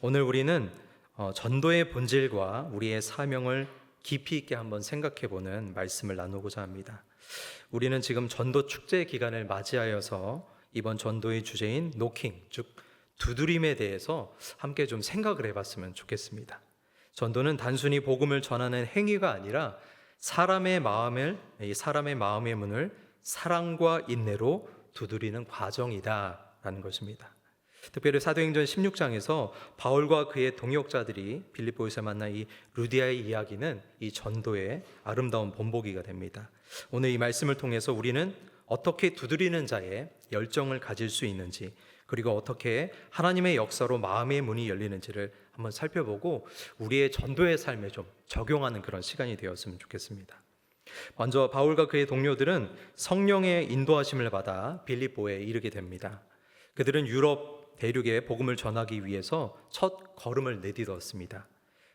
오늘 우리는 전도의 본질과 우리의 사명을 깊이 있게 한번 생각해보는 말씀을 나누고자 합니다. 우리는 지금 전도 축제 기간을 맞이하여서 이번 전도의 주제인 노킹, 즉 두드림에 대해서 함께 좀 생각을 해봤으면 좋겠습니다. 전도는 단순히 복음을 전하는 행위가 아니라 사람의 마음의 문을 사랑과 인내로 두드리는 과정이다라는 것입니다. 특별히 사도행전 16장에서 바울과 그의 동역자들이 빌립보에서 만난 이 루디아의 이야기는 이 전도의 아름다운 본보기가 됩니다. 오늘 이 말씀을 통해서 우리는 어떻게 두드리는 자의 열정을 가질 수 있는지, 그리고 어떻게 하나님의 역사로 마음의 문이 열리는지를 한번 살펴보고 우리의 전도의 삶에 좀 적용하는 그런 시간이 되었으면 좋겠습니다. 먼저 바울과 그의 동료들은 성령의 인도하심을 받아 빌립보에 이르게 됩니다. 그들은 유럽 대륙에 복음을 전하기 위해서 첫 걸음을 내딛었습니다.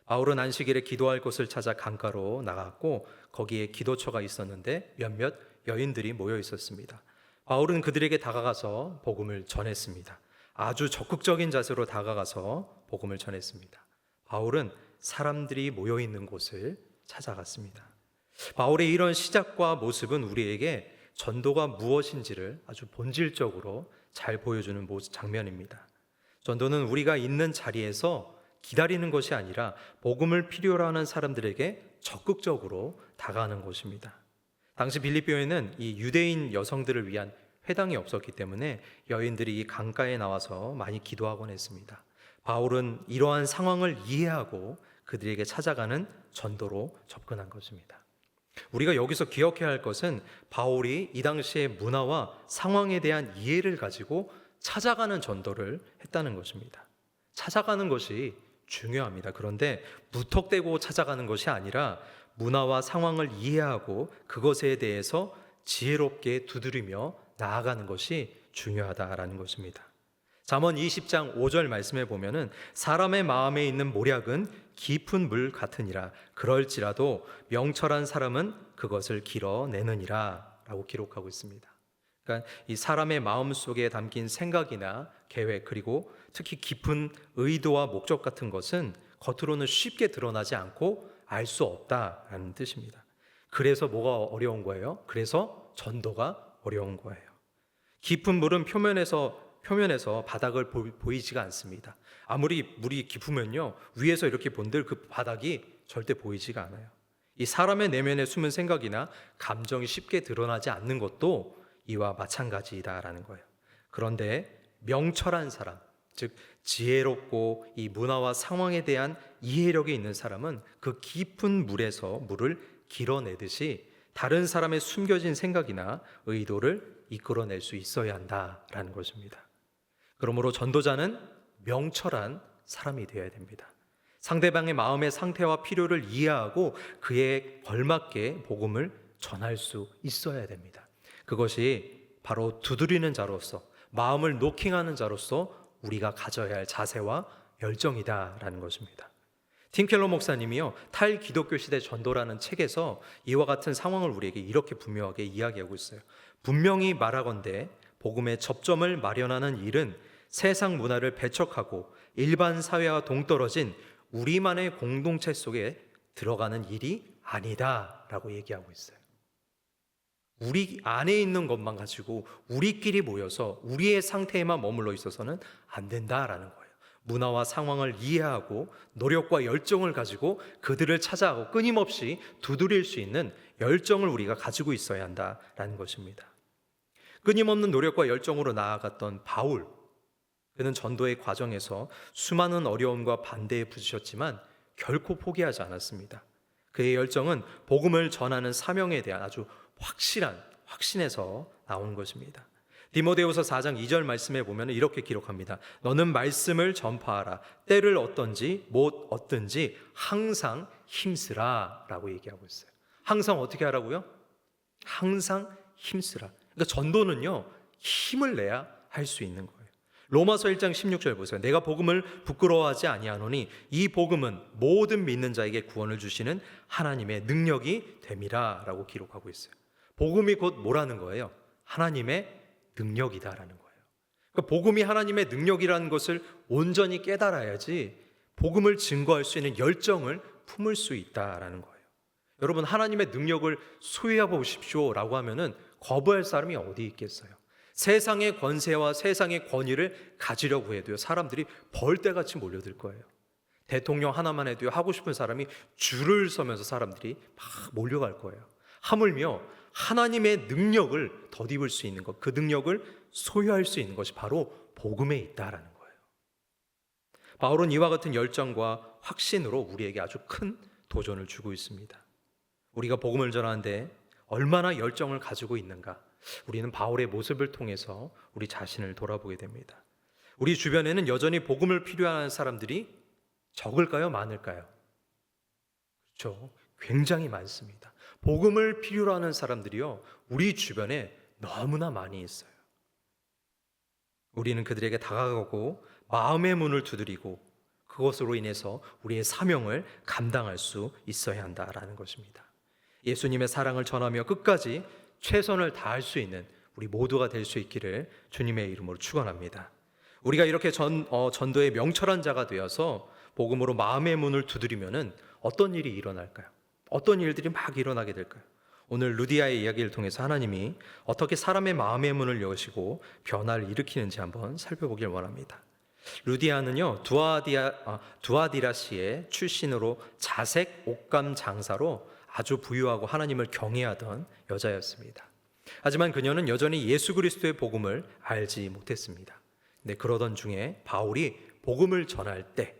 바울은 안식일에 기도할 곳을 찾아 강가로 나갔고 거기에 기도처가 있었는데 몇몇 여인들이 모여 있었습니다. 바울은 그들에게 다가가서 복음을 전했습니다. 아주 적극적인 자세로 다가가서 복음을 전했습니다. 바울은 사람들이 모여 있는 곳을 찾아갔습니다. 바울의 이런 시작과 모습은 우리에게 전도가 무엇인지를 아주 본질적으로 잘 보여주는 장면입니다. 전도는 우리가 있는 자리에서 기다리는 것이 아니라 복음을 필요로 하는 사람들에게 적극적으로 다가가는 것입니다. 당시 빌립보에는 이 유대인 여성들을 위한 회당이 없었기 때문에 여인들이 이 강가에 나와서 많이 기도하곤 했습니다. 바울은 이러한 상황을 이해하고 그들에게 찾아가는 전도로 접근한 것입니다. 우리가 여기서 기억해야 할 것은 바울이 이 당시의 문화와 상황에 대한 이해를 가지고 찾아가는 전도를 했다는 것입니다. 찾아가는 것이 중요합니다. 그런데 무턱대고 찾아가는 것이 아니라 문화와 상황을 이해하고 그것에 대해서 지혜롭게 두드리며 나아가는 것이 중요하다라는 것입니다. 잠언 20장 5절 말씀에 보면은 사람의 마음에 있는 모략은 깊은 물 같으니라 그럴지라도 명철한 사람은 그것을 길어내느니라 라고 기록하고 있습니다. 그러니까 이 사람의 마음 속에 담긴 생각이나 계획, 그리고 특히 깊은 의도와 목적 같은 것은 겉으로는 쉽게 드러나지 않고 알 수 없다라는 뜻입니다. 그래서 뭐가 어려운 거예요? 그래서 전도가 어려운 거예요. 깊은 물은 표면에서 바닥을 보이지가 않습니다. 아무리 물이 깊으면요, 위에서 이렇게 본들 그 바닥이 절대 보이지가 않아요. 이 사람의 내면에 숨은 생각이나 감정이 쉽게 드러나지 않는 것도 이와 마찬가지다라는 거예요. 그런데 명철한 사람, 즉 지혜롭고 이 문화와 상황에 대한 이해력이 있는 사람은 그 깊은 물에서 물을 길어내듯이 다른 사람의 숨겨진 생각이나 의도를 이끌어낼 수 있어야 한다라는 것입니다. 그러므로 전도자는 명철한 사람이 되어야 됩니다. 상대방의 마음의 상태와 필요를 이해하고 그에 걸맞게 복음을 전할 수 있어야 됩니다. 그것이 바로 두드리는 자로서, 마음을 노킹하는 자로서 우리가 가져야 할 자세와 열정이다라는 것입니다. 팀 켈러 목사님이요, 탈기독교 시대 전도라는 책에서 이와 같은 상황을 우리에게 이렇게 분명하게 이야기하고 있어요. 분명히 말하건대 복음의 접점을 마련하는 일은 세상 문화를 배척하고 일반 사회와 동떨어진 우리만의 공동체 속에 들어가는 일이 아니다라고 얘기하고 있어요. 우리 안에 있는 것만 가지고 우리끼리 모여서 우리의 상태에만 머물러 있어서는 안 된다라는 거예요. 문화와 상황을 이해하고 노력과 열정을 가지고 그들을 찾아가고 끊임없이 두드릴 수 있는 열정을 우리가 가지고 있어야 한다라는 것입니다. 끊임없는 노력과 열정으로 나아갔던 바울, 그는 전도의 과정에서 수많은 어려움과 반대에 부딪혔지만 결코 포기하지 않았습니다. 그의 열정은 복음을 전하는 사명에 대한 아주 확신에서 나온 것입니다. 디모데후서 4장 2절 말씀에 보면 이렇게 기록합니다. 너는 말씀을 전파하라. 때를 얻든지 못 얻든지 항상 힘쓰라 라고 얘기하고 있어요. 항상 어떻게 하라고요? 항상 힘쓰라. 그러니까 전도는요, 힘을 내야 할 수 있는 거예요. 로마서 1장 16절 보세요. 내가 복음을 부끄러워하지 아니하노니 이 복음은 모든 믿는 자에게 구원을 주시는 하나님의 능력이 됨이라 라고 기록하고 있어요. 복음이 곧 뭐라는 거예요? 하나님의 능력이다라는 거예요. 그러니까 복음이 하나님의 능력이라는 것을 온전히 깨달아야지 복음을 증거할 수 있는 열정을 품을 수 있다라는 거예요. 여러분, 하나님의 능력을 소유해 보십시오라고 하면은 거부할 사람이 어디 있겠어요? 세상의 권세와 세상의 권위를 가지려고 해도요, 사람들이 벌떼같이 몰려들 거예요. 대통령 하나만 해도요, 하고 싶은 사람이 줄을 서면서 사람들이 막 몰려갈 거예요. 하물며 하나님의 능력을 덧입을 수 있는 것, 그 능력을 소유할 수 있는 것이 바로 복음에 있다라는 거예요. 바울은 이와 같은 열정과 확신으로 우리에게 아주 큰 도전을 주고 있습니다. 우리가 복음을 전하는데 얼마나 열정을 가지고 있는가, 우리는 바울의 모습을 통해서 우리 자신을 돌아보게 됩니다. 우리 주변에는 여전히 복음을 필요한 사람들이 적을까요? 많을까요? 그렇죠. 굉장히 많습니다. 복음을 필요로 하는 사람들이요, 우리 주변에 너무나 많이 있어요. 우리는 그들에게 다가가고 마음의 문을 두드리고 그것으로 인해서 우리의 사명을 감당할 수 있어야 한다라는 것입니다. 예수님의 사랑을 전하며 끝까지 최선을 다할 수 있는 우리 모두가 될 수 있기를 주님의 이름으로 축원합니다. 우리가 이렇게 전도의 명철한 자가 되어서 복음으로 마음의 문을 두드리면은 어떤 일이 일어날까요? 어떤 일들이 막 일어나게 될까요? 오늘 루디아의 이야기를 통해서 하나님이 어떻게 사람의 마음의 문을 여시고 변화를 일으키는지 한번 살펴보길 원합니다. 루디아는요, 두아디라시의 출신으로 자색 옷감 장사로 아주 부유하고 하나님을 경외하던 여자였습니다. 하지만 그녀는 여전히 예수 그리스도의 복음을 알지 못했습니다. 근데 그러던 중에 바울이 복음을 전할 때,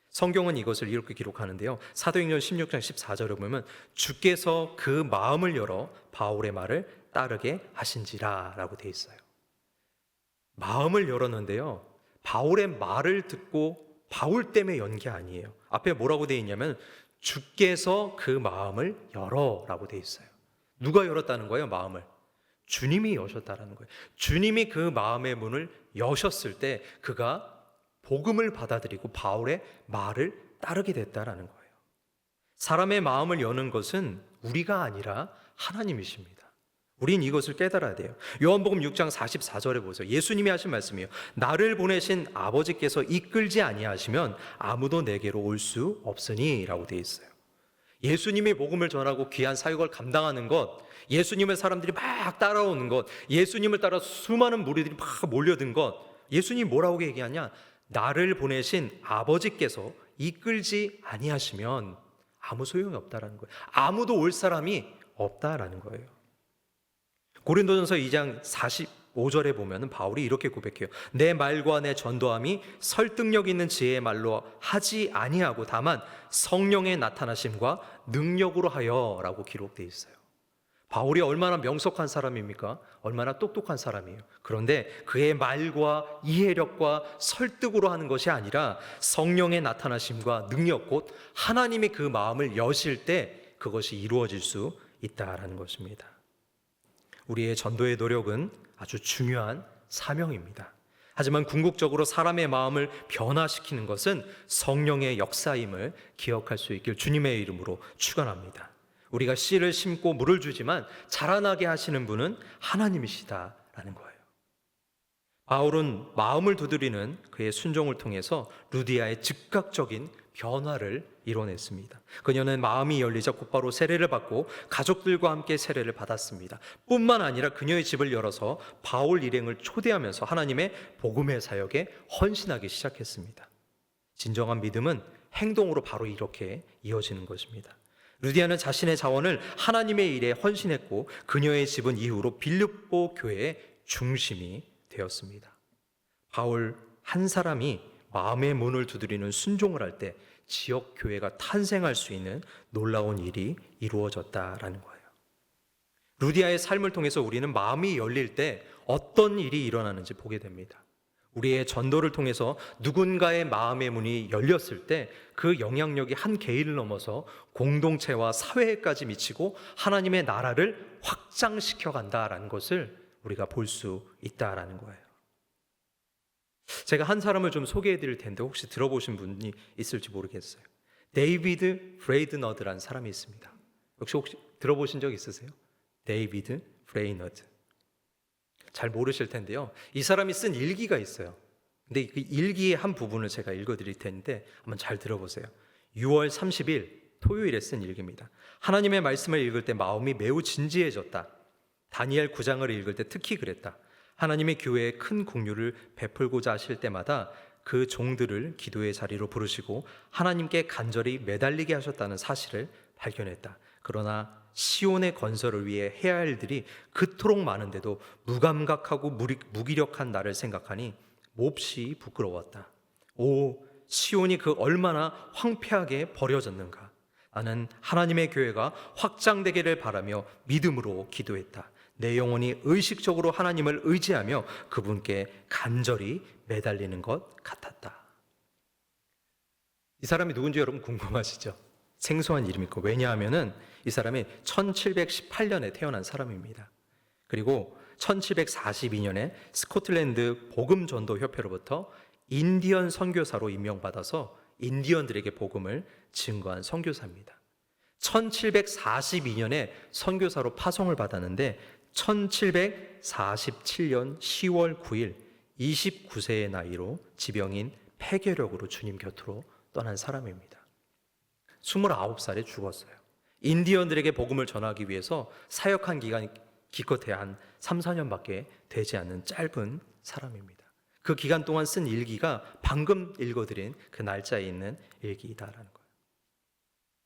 성경은 이것을 이렇게 기록하는데요, 사도행전 16장 14절에 보면 주께서 그 마음을 열어 바울의 말을 따르게 하신지라 라고 되어 있어요. 마음을 열었는데요, 바울의 말을 듣고 바울 때문에 연 게 아니에요. 앞에 뭐라고 되어 있냐면 주께서 그 마음을 열어 라고 되어 있어요. 누가 열었다는 거예요? 마음을. 주님이 여셨다라는 거예요. 주님이 그 마음의 문을 여셨을 때 그가 복음을 받아들이고 바울의 말을 따르게 됐다라는 거예요. 사람의 마음을 여는 것은 우리가 아니라 하나님이십니다. 우린 이것을 깨달아야 돼요. 요한복음 6장 44절에 보세요. 예수님이 하신 말씀이에요. 나를 보내신 아버지께서 이끌지 아니하시면 아무도 내게로 올 수 없으니 라고 되어 있어요. 예수님이 복음을 전하고 귀한 사역을 감당하는 것, 예수님의 사람들이 막 따라오는 것, 예수님을 따라 수많은 무리들이 막 몰려든 것, 예수님이 뭐라고 얘기하냐? 나를 보내신 아버지께서 이끌지 아니하시면 아무 소용이 없다라는 거예요. 아무도 올 사람이 없다라는 거예요. 고린도전서 2장 45절에 보면 바울이 이렇게 고백해요. 내 말과 내 전도함이 설득력 있는 지혜의 말로 하지 아니하고 다만 성령의 나타나심과 능력으로 하여 라고 기록되어 있어요. 바울이 얼마나 명석한 사람입니까? 얼마나 똑똑한 사람이에요. 그런데 그의 말과 이해력과 설득으로 하는 것이 아니라 성령의 나타나심과 능력, 곧 하나님이 그 마음을 여실 때 그것이 이루어질 수 있다라는 것입니다. 우리의 전도의 노력은 아주 중요한 사명입니다. 하지만 궁극적으로 사람의 마음을 변화시키는 것은 성령의 역사임을 기억할 수 있길 주님의 이름으로 축원합니다. 우리가 씨를 심고 물을 주지만 자라나게 하시는 분은 하나님이시다라는 거예요. 바울은 마음을 두드리는 그의 순종을 통해서 루디아의 즉각적인 변화를 이뤄냈습니다. 그녀는 마음이 열리자 곧바로 세례를 받고 가족들과 함께 세례를 받았습니다. 뿐만 아니라 그녀의 집을 열어서 바울 일행을 초대하면서 하나님의 복음의 사역에 헌신하기 시작했습니다. 진정한 믿음은 행동으로 바로 이렇게 이어지는 것입니다. 루디아는 자신의 자원을 하나님의 일에 헌신했고 그녀의 집은 이후로 빌립보 교회의 중심이 되었습니다. 바울 한 사람이 마음의 문을 두드리는 순종을 할 때 지역 교회가 탄생할 수 있는 놀라운 일이 이루어졌다라는 거예요. 루디아의 삶을 통해서 우리는 마음이 열릴 때 어떤 일이 일어나는지 보게 됩니다. 우리의 전도를 통해서 누군가의 마음의 문이 열렸을 때 그 영향력이 한 개인을 넘어서 공동체와 사회에까지 미치고 하나님의 나라를 확장시켜 간다라는 것을 우리가 볼 수 있다라는 거예요. 제가 한 사람을 좀 소개해 드릴 텐데 혹시 들어보신 분이 있을지 모르겠어요. 데이비드 브레이드너드라는 사람이 있습니다. 혹시 들어보신 적 있으세요? 데이비드 브레이너드. 잘 모르실 텐데요. 이 사람이 쓴 일기가 있어요. 근데 그 일기의 한 부분을 제가 읽어드릴 텐데 한번 잘 들어보세요. 6월 30일 토요일에 쓴 일기입니다. 하나님의 말씀을 읽을 때 마음이 매우 진지해졌다. 다니엘 9장을 읽을 때 특히 그랬다. 하나님의 교회에 큰 긍휼을 베풀고자 하실 때마다 그 종들을 기도의 자리로 부르시고 하나님께 간절히 매달리게 하셨다는 사실을 발견했다. 그러나 시온의 건설을 위해 해야 할 일들이 그토록 많은데도 무감각하고 무기력한 나를 생각하니 몹시 부끄러웠다. 오, 시온이 그 얼마나 황폐하게 버려졌는가. 나는 하나님의 교회가 확장되기를 바라며 믿음으로 기도했다. 내 영혼이 의식적으로 하나님을 의지하며 그분께 간절히 매달리는 것 같았다. 이 사람이 누군지 여러분 궁금하시죠? 생소한 이름이고, 왜냐하면 이 사람이 1718년에 태어난 사람입니다. 그리고 1742년에 스코틀랜드 복음전도협회로부터 인디언 선교사로 임명받아서 인디언들에게 복음을 증거한 선교사입니다. 1742년에 선교사로 파송을 받았는데 1747년 10월 9일 29세의 나이로 지병인 폐결핵으로 주님 곁으로 떠난 사람입니다. 29살에 죽었어요. 인디언들에게 복음을 전하기 위해서 사역한 기간이 기껏해야 한 3, 4년밖에 되지 않는 짧은 사람입니다. 그 기간 동안 쓴 일기가 방금 읽어드린 그 날짜에 있는 일기이다라는 거예요.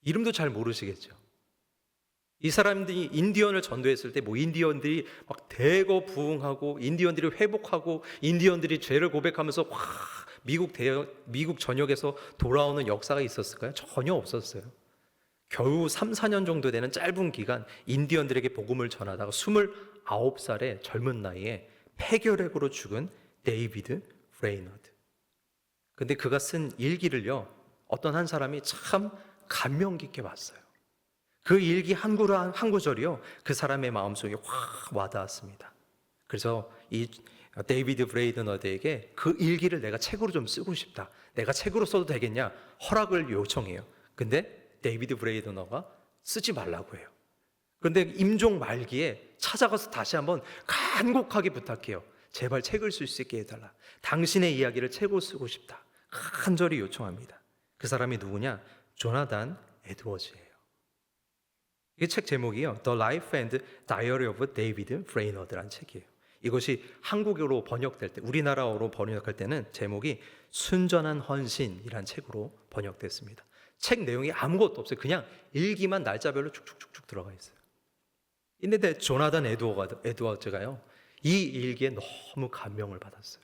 이름도 잘 모르시겠죠? 이 사람들이 인디언을 전도했을 때 인디언들이 막 대거 부흥하고 인디언들이 회복하고 인디언들이 죄를 고백하면서 미국 전역에서 돌아오는 역사가 있었을까요? 전혀 없었어요. 겨우 3, 4년 정도 되는 짧은 기간 인디언들에게 복음을 전하다가 29살의 젊은 나이에 폐결핵으로 죽은 데이비드 브레이너드. 근데 그가 쓴 일기를요, 어떤 한 사람이 참 감명 깊게 봤어요. 그 일기 한 구절이요, 그 사람의 마음속에 확 와닿았습니다. 그래서 이 데이비드 브레이너드에게 그 일기를 내가 책으로 좀 쓰고 싶다. 내가 책으로 써도 되겠냐? 허락을 요청해요. 근데 데이비드 브레이너가 쓰지 말라고 해요. 그런데 임종 말기에 찾아가서 다시 한번 간곡하게 부탁해요. 제발 책을 쓸 수 있게 해달라. 당신의 이야기를 책으로 쓰고 싶다. 간절히 요청합니다. 그 사람이 누구냐? 조나단 에드워즈예요. 이 책 제목이요, The Life and Diary of David Brainerd라는 책이에요. 이것이 한국어로 번역될 때, 우리나라어로 번역할 때는 제목이 순전한 헌신이란 책으로 번역됐습니다. 책 내용이 아무것도 없어요. 그냥 일기만 날짜별로 쭉쭉쭉쭉 들어가 있어요. 근데 조나단 에드워즈가요, 이 일기에 너무 감명을 받았어요.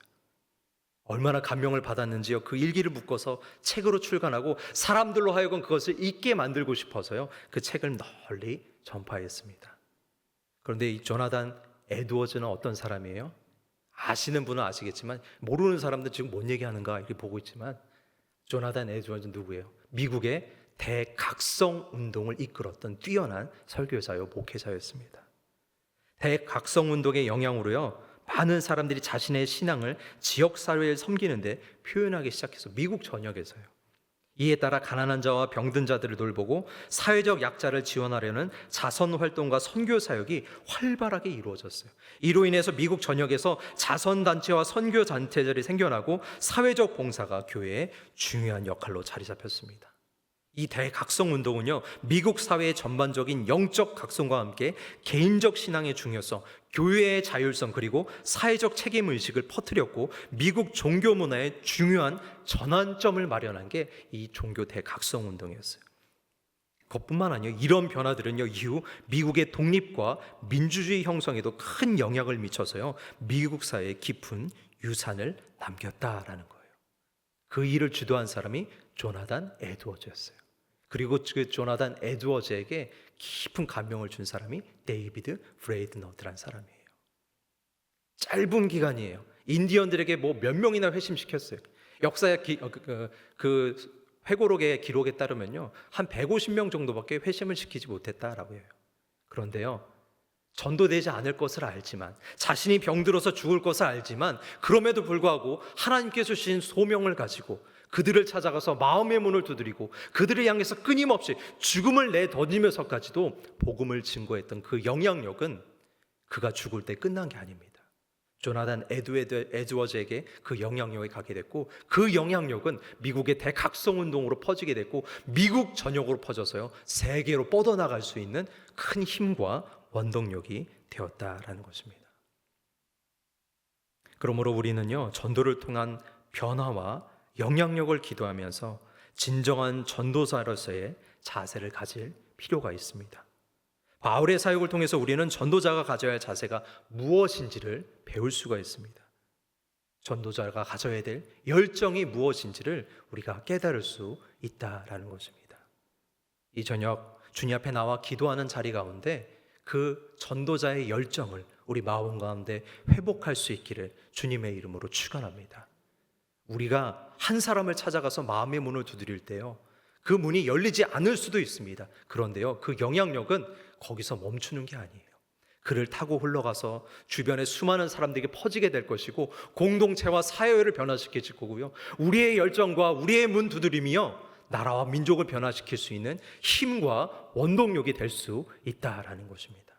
얼마나 감명을 받았는지요. 그 일기를 묶어서 책으로 출간하고 사람들로 하여금 그것을 읽게 만들고 싶어서요, 그 책을 널리 전파했습니다. 그런데 이 조나단 에드워즈는 어떤 사람이에요? 아시는 분은 아시겠지만 모르는 사람들 지금 뭔 얘기하는가 이렇게 보고 있지만, 조나단 에드워즈는 누구예요? 미국의 대각성 운동을 이끌었던 뛰어난 설교자요 목회자였습니다. 대각성 운동의 영향으로요, 많은 사람들이 자신의 신앙을 지역사회를 섬기는데 표현하기 시작해서 미국 전역에서요. 이에 따라 가난한 자와 병든 자들을 돌보고 사회적 약자를 지원하려는 자선활동과 선교사역이 활발하게 이루어졌어요. 이로 인해서 미국 전역에서 자선단체와 선교단체들이 생겨나고 사회적 봉사가 교회의 중요한 역할로 자리 잡혔습니다. 이 대각성운동은요, 미국 사회의 전반적인 영적 각성과 함께 개인적 신앙의 중요성, 교회의 자율성, 그리고 사회적 책임의식을 퍼뜨렸고 미국 종교 문화의 중요한 전환점을 마련한 게 이 종교 대각성운동이었어요. 그것뿐만 아니에요. 이런 변화들은요, 이후 미국의 독립과 민주주의 형성에도 큰 영향을 미쳐서요, 미국 사회에 깊은 유산을 남겼다라는 거예요. 그 일을 주도한 사람이 조나단 에드워즈였어요. 그리고 그 조나단 에드워즈에게 깊은 감명을 준 사람이 데이비드 브레이너드라는 사람이에요. 짧은 기간이에요. 인디언들에게 몇 명이나 회심시켰어요. 역사의 그 회고록의 기록에 따르면요, 한 150명 정도밖에 회심을 시키지 못했다라고 해요. 그런데요, 전도되지 않을 것을 알지만, 자신이 병들어서 죽을 것을 알지만, 그럼에도 불구하고 하나님께서 주신 소명을 가지고 그들을 찾아가서 마음의 문을 두드리고 그들을 향해서 끊임없이 죽음을 내던지면서까지도 복음을 증거했던 그 영향력은 그가 죽을 때 끝난 게 아닙니다. 조나단 에드워즈에게 그 영향력이 가게 됐고, 그 영향력은 미국의 대각성운동으로 퍼지게 됐고, 미국 전역으로 퍼져서요 세계로 뻗어나갈 수 있는 큰 힘과 원동력이 되었다라는 것입니다. 그러므로 우리는요 전도를 통한 변화와 영향력을 기도하면서 진정한 전도자로서의 자세를 가질 필요가 있습니다. 바울의 사역을 통해서 우리는 전도자가 가져야 할 자세가 무엇인지를 배울 수가 있습니다. 전도자가 가져야 될 열정이 무엇인지를 우리가 깨달을 수 있다라는 것입니다. 이 저녁 주님 앞에 나와 기도하는 자리 가운데 그 전도자의 열정을 우리 마음 가운데 회복할 수 있기를 주님의 이름으로 축원합니다. 우리가 한 사람을 찾아가서 마음의 문을 두드릴 때요 그 문이 열리지 않을 수도 있습니다. 그런데요 그 영향력은 거기서 멈추는 게 아니에요. 그를 타고 흘러가서 주변의 수많은 사람들에게 퍼지게 될 것이고, 공동체와 사회를 변화시킬 거고요, 우리의 열정과 우리의 문 두드림이요 나라와 민족을 변화시킬 수 있는 힘과 원동력이 될 수 있다라는 것입니다.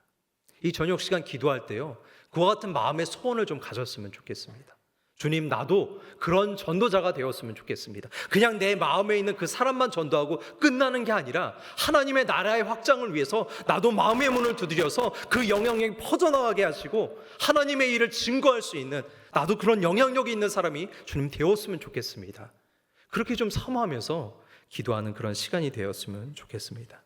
이 저녁 시간 기도할 때요 그와 같은 마음의 소원을 좀 가졌으면 좋겠습니다. 주님, 나도 그런 전도자가 되었으면 좋겠습니다. 그냥 내 마음에 있는 그 사람만 전도하고 끝나는 게 아니라 하나님의 나라의 확장을 위해서 나도 마음의 문을 두드려서 그 영향력이 퍼져나가게 하시고 하나님의 일을 증거할 수 있는, 나도 그런 영향력이 있는 사람이 주님 되었으면 좋겠습니다. 그렇게 좀 사모하면서 기도하는 그런 시간이 되었으면 좋겠습니다.